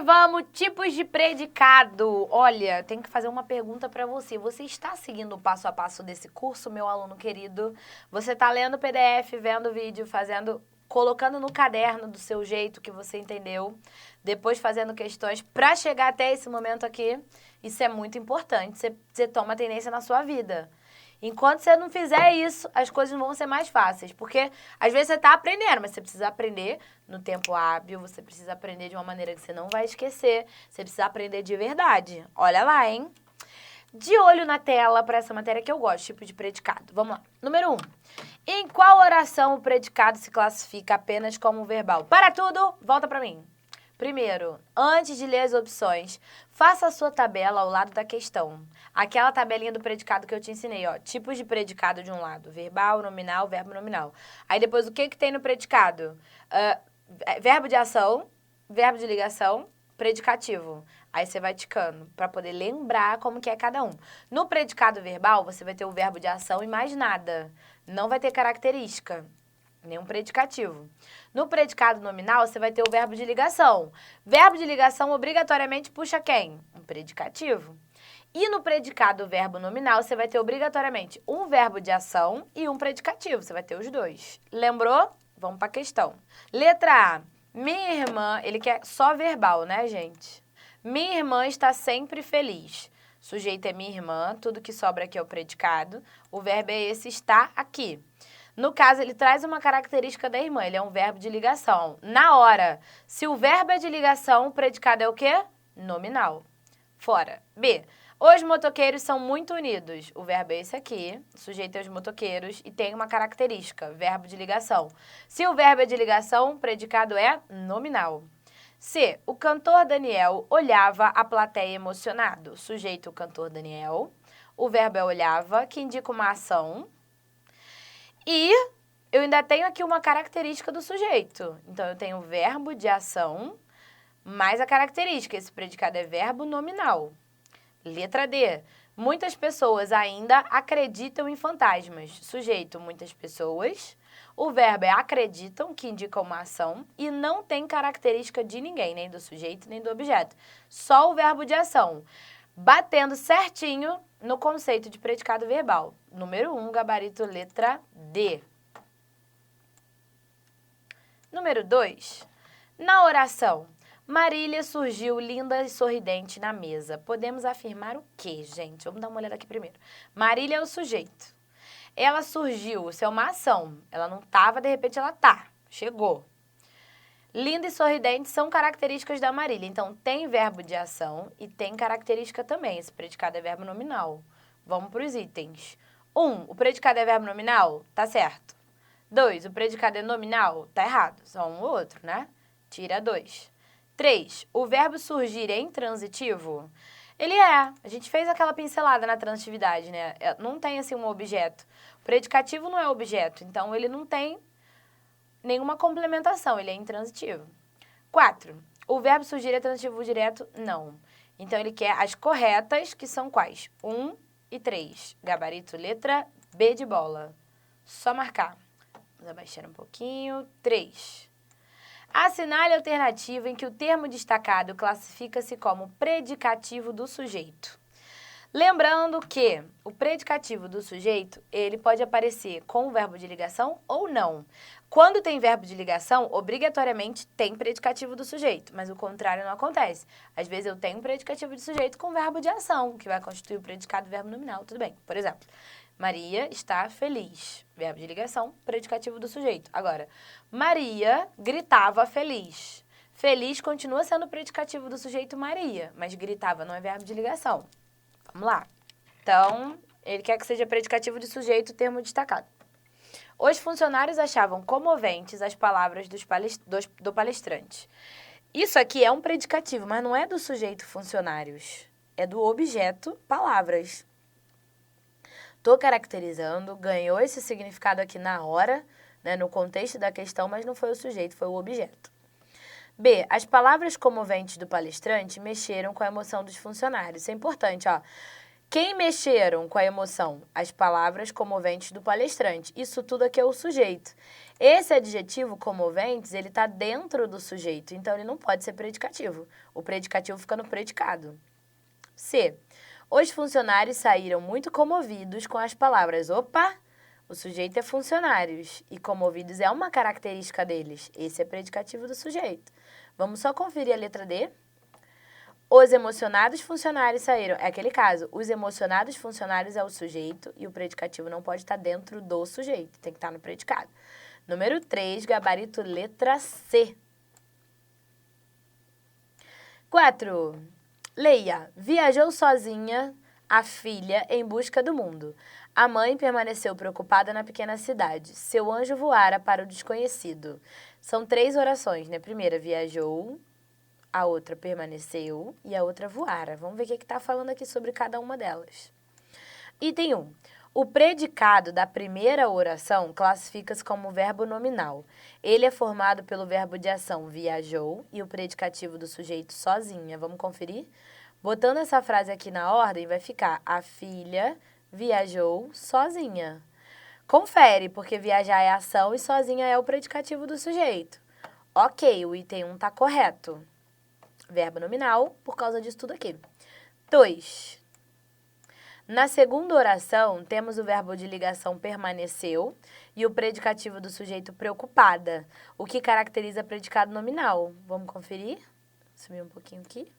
vamos, tipos de predicado. Olha, tenho que fazer uma pergunta para você. Você está seguindo o passo a passo desse curso, meu aluno querido? Você está lendo o PDF, vendo o vídeo, colocando no caderno do seu jeito que você entendeu, depois fazendo questões para chegar até esse momento aqui? Isso é muito importante, você toma tendência na sua vida. Enquanto você não fizer isso, as coisas vão ser mais fáceis. Porque, às vezes, você está aprendendo, mas você precisa aprender no tempo hábil, você precisa aprender de uma maneira que você não vai esquecer, você precisa aprender de verdade. Olha lá, hein? De olho na tela para essa matéria que eu gosto, tipo de predicado. Vamos lá. Número 1. Em qual oração o predicado se classifica apenas como verbal? Para tudo, volta para mim. Primeiro, antes de ler as opções, faça a sua tabela ao lado da questão. Aquela tabelinha do predicado que eu te ensinei, ó. Tipos de predicado de um lado, verbal, nominal, verbo nominal. Aí depois, o que tem no predicado? Verbo de ação, verbo de ligação, predicativo. Aí você vai ticando, para poder lembrar como que é cada um. No predicado verbal, você vai ter o verbo de ação e mais nada. Não vai ter característica. Nenhum predicativo. No predicado nominal, você vai ter o verbo de ligação. Verbo de ligação obrigatoriamente puxa quem? Um predicativo. E no predicado verbo nominal, você vai ter obrigatoriamente um verbo de ação e um predicativo. Você vai ter os dois. Lembrou? Vamos para a questão. Letra A. Minha irmã, ele quer só verbal, né, gente? Minha irmã está sempre feliz. Sujeito é minha irmã, tudo que sobra aqui é o predicado. O verbo é esse, está aqui. No caso, ele traz uma característica da irmã, ele é um verbo de ligação. Na hora, se o verbo é de ligação, o predicado é o quê? Nominal. Fora. B. Os motoqueiros são muito unidos. O verbo é esse aqui, o sujeito é os motoqueiros, e tem uma característica, verbo de ligação. Se o verbo é de ligação, o predicado é nominal. C. O cantor Daniel olhava a plateia emocionado. Sujeito, o cantor Daniel. O verbo é olhava, que indica uma ação. E eu ainda tenho aqui uma característica do sujeito. Então, eu tenho o verbo de ação mais a característica. Esse predicado é verbo nominal. Letra D. Muitas pessoas ainda acreditam em fantasmas. Sujeito, muitas pessoas. O verbo é acreditam, que indica uma ação. E não tem característica de ninguém, nem do sujeito, nem do objeto. Só o verbo de ação. Batendo certinho no conceito de predicado verbal. Número 1, gabarito letra D. Número 2. Na oração, Marília surgiu linda e sorridente na mesa. Podemos afirmar o quê, gente? Vamos dar uma olhada aqui primeiro. Marília é o sujeito. Ela surgiu, isso é uma ação. Ela não estava, de repente ela tá. Chegou. Linda e sorridente são características da Marília. Então, tem verbo de ação e tem característica também. Esse predicado é verbo nominal. Vamos para os itens. 1. O predicado é verbo nominal? Tá certo. 2. O predicado é nominal? Tá errado. Só um ou outro, né? Tira 2. 3. O verbo surgir é intransitivo? Ele é. A gente fez aquela pincelada na transitividade, né? Não tem, assim, um objeto. O predicativo não é objeto, então ele não tem nenhuma complementação, ele é intransitivo. 4. O verbo surgir é transitivo direto? Não. Então, ele quer as corretas, que são quais? 1 e 3. Gabarito, letra B de bola. Só marcar. Vamos abaixar um pouquinho. 3. Assinale a alternativa em que o termo destacado classifica-se como predicativo do sujeito. Lembrando que o predicativo do sujeito, ele pode aparecer com o verbo de ligação ou não. Quando tem verbo de ligação, obrigatoriamente tem predicativo do sujeito, mas o contrário não acontece. Às vezes eu tenho um predicativo de sujeito com verbo de ação, que vai constituir o predicado verbo nominal, tudo bem. Por exemplo, Maria está feliz. Verbo de ligação, predicativo do sujeito. Agora, Maria gritava feliz. Feliz continua sendo o predicativo do sujeito Maria, mas gritava não é verbo de ligação. Vamos lá. Então, ele quer que seja predicativo de sujeito, termo destacado. Os funcionários achavam comoventes as palavras do palestrante. Isso aqui é um predicativo, mas não é do sujeito funcionários. É do objeto palavras. Estou caracterizando, ganhou esse significado aqui na hora, né, no contexto da questão, mas não foi o sujeito, foi o objeto. B. As palavras comoventes do palestrante mexeram com a emoção dos funcionários. Isso é importante, ó. Quem mexeram com a emoção? As palavras comoventes do palestrante. Isso tudo aqui é o sujeito. Esse adjetivo comoventes, ele está dentro do sujeito, então ele não pode ser predicativo. O predicativo fica no predicado. C. Os funcionários saíram muito comovidos com as palavras. Opa! O sujeito é funcionários e comovidos é uma característica deles. Esse é predicativo do sujeito. Vamos só conferir a letra D. Os emocionados funcionários saíram. É aquele caso. Os emocionados funcionários é o sujeito e o predicativo não pode estar dentro do sujeito. Tem que estar no predicado. Número 3, gabarito letra C. 4. Leia. Viajou sozinha a filha em busca do mundo. A mãe permaneceu preocupada na pequena cidade. Seu anjo voara para o desconhecido. São 3 orações, né? Primeira, viajou. A outra permaneceu e a outra voara. Vamos ver o que está falando aqui sobre cada uma delas. Item 1. O predicado da primeira oração classifica-se como verbo nominal. Ele é formado pelo verbo de ação viajou e o predicativo do sujeito sozinha. Vamos conferir? Botando essa frase aqui na ordem, vai ficar a filha viajou sozinha. Confere, porque viajar é ação e sozinha é o predicativo do sujeito. Ok, o item 1 está correto. Verbo nominal, por causa disso tudo aqui. 2. Na segunda oração, temos o verbo de ligação permaneceu e o predicativo do sujeito preocupada, o que caracteriza predicado nominal. Vamos conferir? Subir um pouquinho aqui.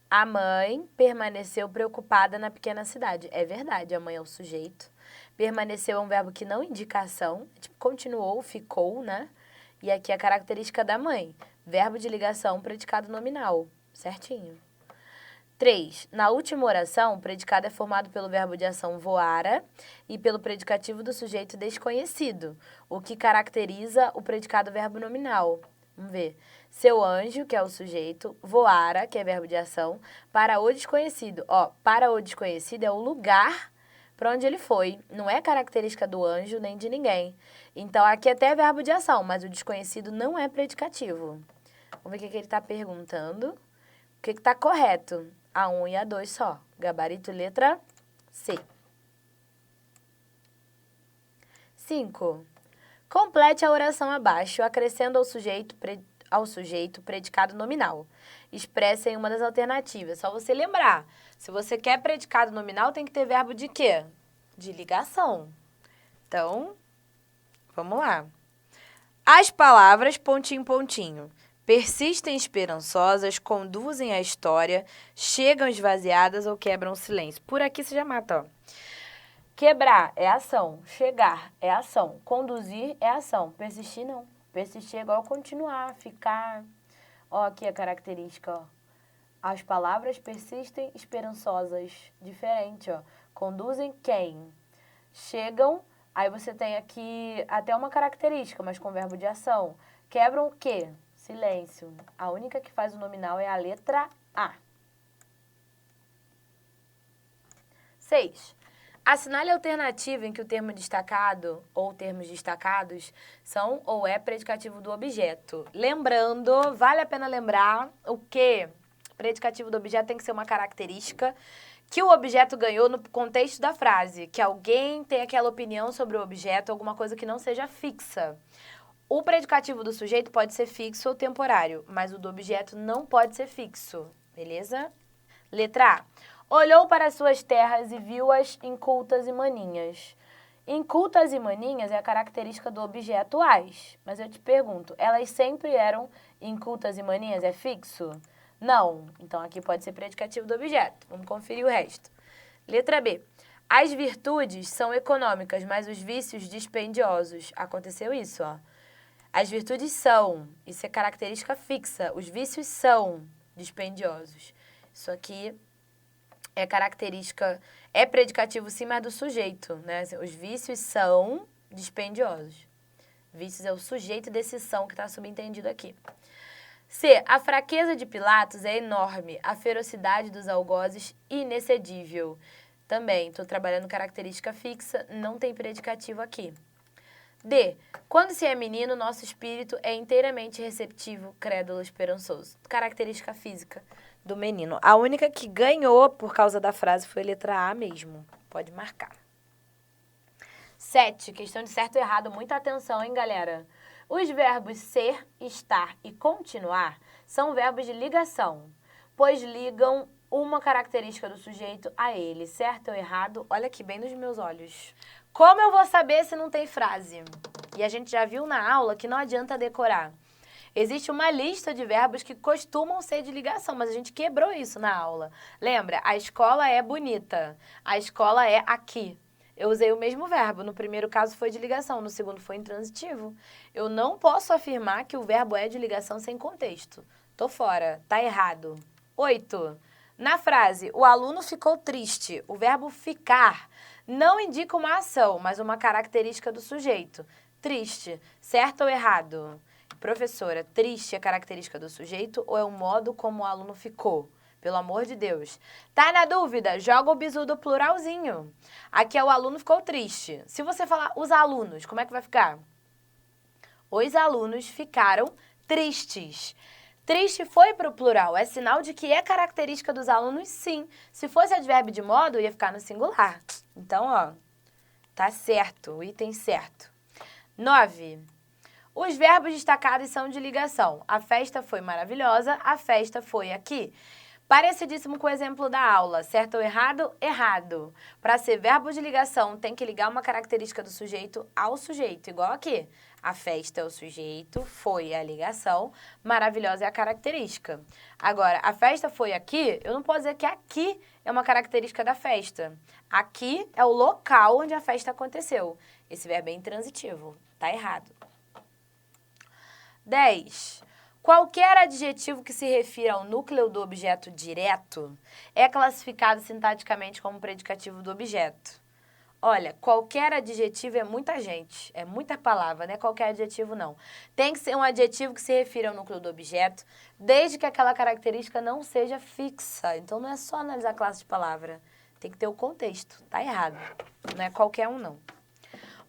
A mãe permaneceu preocupada na pequena cidade. É verdade, a mãe é o sujeito. Permaneceu é um verbo que não indica ação, tipo, continuou, ficou, né? E aqui a característica da mãe. Verbo de ligação, predicado nominal. Certinho. 3. Na última oração, o predicado é formado pelo verbo de ação voara e pelo predicativo do sujeito desconhecido, o que caracteriza o predicado verbo nominal. Vamos ver. Seu anjo, que é o sujeito, voara, que é verbo de ação, para o desconhecido. Ó, para o desconhecido é o lugar para onde ele foi. Não é característica do anjo nem de ninguém. Então, aqui até é verbo de ação, mas o desconhecido não é predicativo. Vamos ver o que ele está perguntando. O que está correto? A 1 e a 2 só. Gabarito letra C. 5. Complete a oração abaixo, acrescendo ao sujeito predicado nominal. Expressa em uma das alternativas. Só você lembrar. Se você quer predicado nominal, tem que ter verbo de quê? De ligação. Então, vamos lá. As palavras, pontinho, pontinho. Persistem esperançosas, conduzem a história, chegam esvaziadas ou quebram o silêncio. Por aqui você já mata, ó. Quebrar é ação, chegar é ação, conduzir é ação, persistir não. Persistir é igual continuar, ficar. Ó, aqui a característica, ó. As palavras persistem esperançosas, diferente, ó. Conduzem quem? Chegam, aí você tem aqui até uma característica, mas com verbo de ação. Quebram o quê? Silêncio. A única que faz o nominal é a letra A. 6. Assinale a alternativa em que o termo destacado ou termos destacados são ou é predicativo do objeto. Lembrando, vale a pena lembrar o que predicativo do objeto tem que ser uma característica que o objeto ganhou no contexto da frase, que alguém tem aquela opinião sobre o objeto, alguma coisa que não seja fixa. O predicativo do sujeito pode ser fixo ou temporário, mas o do objeto não pode ser fixo, beleza? Letra A. Olhou para suas terras e viu-as incultas e maninhas. Incultas e maninhas é a característica do objeto as. Mas eu te pergunto, elas sempre eram incultas e maninhas? É fixo? Não. Então, aqui pode ser predicativo do objeto. Vamos conferir o resto. Letra B. As virtudes são econômicas, mas os vícios dispendiosos. Aconteceu isso, ó. As virtudes são, isso é característica fixa, os vícios são dispendiosos. Isso aqui é característica, é predicativo sim, mas do sujeito, né? Os vícios são dispendiosos. Vícios é o sujeito desse são que está subentendido aqui. C. A fraqueza de Pilatos é enorme, a ferocidade dos algozes inexcedível. Também, estou trabalhando característica fixa, não tem predicativo aqui. D. Quando se é menino, nosso espírito é inteiramente receptivo, crédulo, esperançoso. Característica física. do menino. A única que ganhou por causa da frase foi a letra A mesmo. Pode marcar. 7. Questão de certo e errado. Muita atenção, hein, galera? Os verbos ser, estar e continuar são verbos de ligação, pois ligam uma característica do sujeito a ele. Certo ou errado? Olha aqui, bem nos meus olhos. Como eu vou saber se não tem frase? E a gente já viu na aula que não adianta decorar. Existe uma lista de verbos que costumam ser de ligação, mas a gente quebrou isso na aula. Lembra? A escola é bonita. A escola é aqui. Eu usei o mesmo verbo. No primeiro caso foi de ligação, no segundo foi intransitivo. Eu não posso afirmar que o verbo é de ligação sem contexto. Tô fora. Tá errado. 8. Na frase, o aluno ficou triste. O verbo ficar não indica uma ação, mas uma característica do sujeito. Triste. Certo ou errado? Professora, triste é característica do sujeito ou é o modo como o aluno ficou? Pelo amor de Deus. Tá na dúvida? Joga o bizu do pluralzinho. Aqui é o aluno ficou triste. Se você falar os alunos, como é que vai ficar? Os alunos ficaram tristes. Triste foi para o plural. É sinal de que é característica dos alunos, sim. Se fosse advérbio de modo, ia ficar no singular. Então, ó, tá certo. O item certo. 9. Os verbos destacados são de ligação. A festa foi maravilhosa, a festa foi aqui. Parecidíssimo com o exemplo da aula. Certo ou errado? Errado. Para ser verbo de ligação, tem que ligar uma característica do sujeito ao sujeito. Igual aqui. A festa é o sujeito, foi a ligação, maravilhosa é a característica. Agora, a festa foi aqui, eu não posso dizer que aqui é uma característica da festa. Aqui é o local onde a festa aconteceu. Esse verbo é intransitivo. Tá errado. 10. Qualquer adjetivo que se refira ao núcleo do objeto direto é classificado sintaticamente como predicativo do objeto. Olha, qualquer adjetivo é muita gente, é muita palavra, né? Qualquer adjetivo não. Tem que ser um adjetivo que se refira ao núcleo do objeto, desde que aquela característica não seja fixa. Então não é só analisar a classe de palavra, tem que ter o contexto. Tá errado, não é qualquer um não.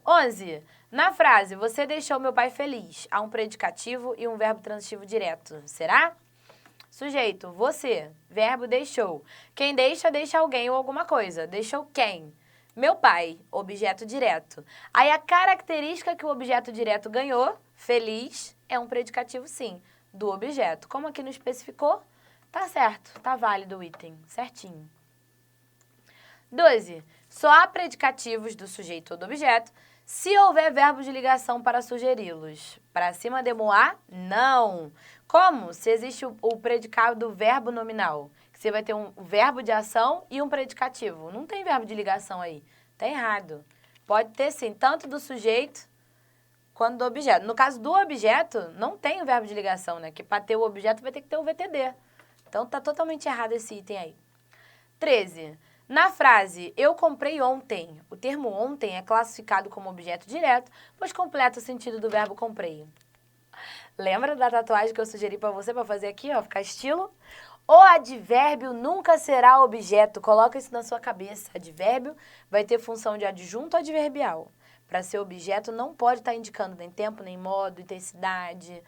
11. Na frase, você deixou meu pai feliz, há um predicativo e um verbo transitivo direto. Será? Sujeito, você. Verbo deixou. Quem deixa, deixa alguém ou alguma coisa. Deixou quem? Meu pai. Objeto direto. Aí a característica que o objeto direto ganhou, feliz, é um predicativo sim, do objeto. Como aqui não especificou, tá certo, tá válido o item, certinho. 12. Só há predicativos do sujeito ou do objeto se houver verbos de ligação para sugeri-los. Para cima demoar? Não. Como? Se existe o predicado do verbo nominal. Que você vai ter um verbo de ação e um predicativo. Não tem verbo de ligação aí. Tá errado. Pode ter sim, tanto do sujeito quanto do objeto. No caso do objeto, não tem o verbo de ligação, né? Que para ter o objeto vai ter que ter o VTD. Então tá totalmente errado esse item aí. 13. Na frase, eu comprei ontem, o termo ontem é classificado como objeto direto, pois completa o sentido do verbo comprei. Lembra da tatuagem que eu sugeri para você, para fazer aqui, ó, ficar estilo? O advérbio nunca será objeto, coloca isso na sua cabeça. Advérbio vai ter função de adjunto adverbial. Para ser objeto, não pode estar indicando nem tempo, nem modo, intensidade,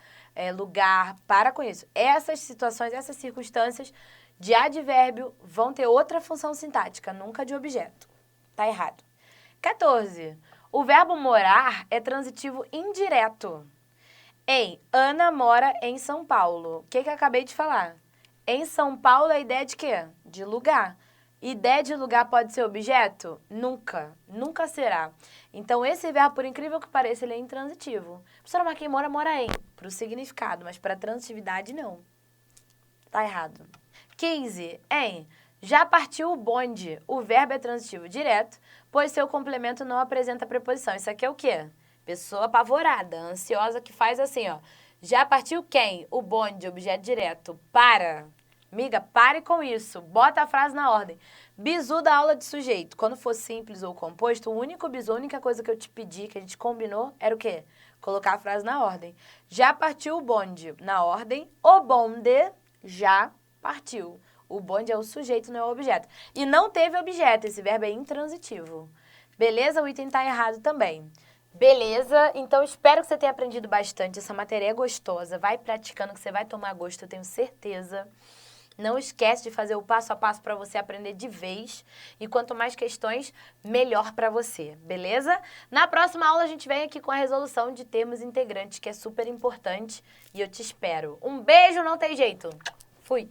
lugar. Para com isso. Essas situações, essas circunstâncias de advérbio vão ter outra função sintática, nunca de objeto. Tá errado. 14. O verbo morar é transitivo indireto. Ana mora em São Paulo. O que eu acabei de falar? Em São Paulo, a ideia é de quê? De lugar. Ideia de lugar pode ser objeto? Nunca. Nunca será. Então, esse verbo, por incrível que pareça, ele é intransitivo. Professora, mas quem mora, mora em. Para o significado, mas para a transitividade, não. Tá errado. 15. Já partiu o bonde. O verbo é transitivo direto, pois seu complemento não apresenta preposição. Isso aqui é o quê? Pessoa apavorada, ansiosa, que faz assim, ó. Já partiu quem? O bonde, objeto direto. Para. Miga, pare com isso. Bota a frase na ordem. Bizu da aula de sujeito. Quando for simples ou composto, o único bizu, a única coisa que eu te pedi, que a gente combinou, era o quê? Colocar a frase na ordem. Já partiu o bonde. Na ordem, o bonde já partiu. O bonde é o sujeito, não é o objeto. E não teve objeto, esse verbo é intransitivo. Beleza? O item tá errado também. Beleza? Então, espero que você tenha aprendido bastante. Essa matéria é gostosa. Vai praticando que você vai tomar gosto, eu tenho certeza. Não esquece de fazer o passo a passo para você aprender de vez. E quanto mais questões, melhor para você, beleza? Na próxima aula a gente vem aqui com a resolução de termos integrantes, que é super importante. E eu te espero. Um beijo, não tem jeito. Fui!